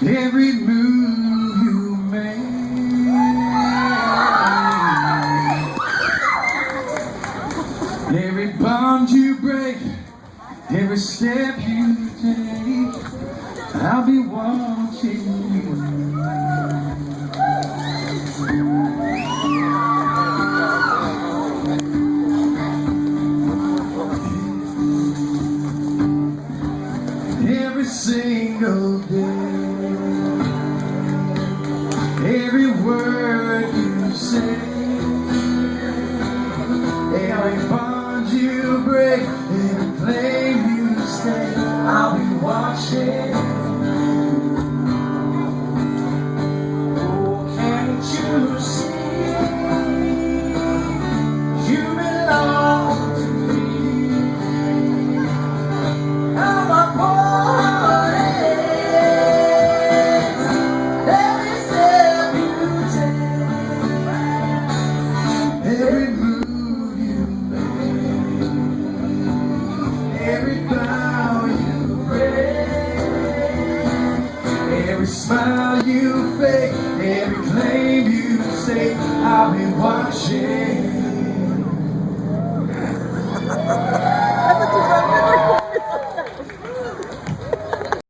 Every move you make, every bond you break, every step you take, I'll be watching you. Every single day, every word you say, every bond you break, every flame you stay, I'll be watching. Oh, can't you see? You belong to me. I'm a every move you make, every bow you break, every smile you fake, every claim you say, I'll be watching.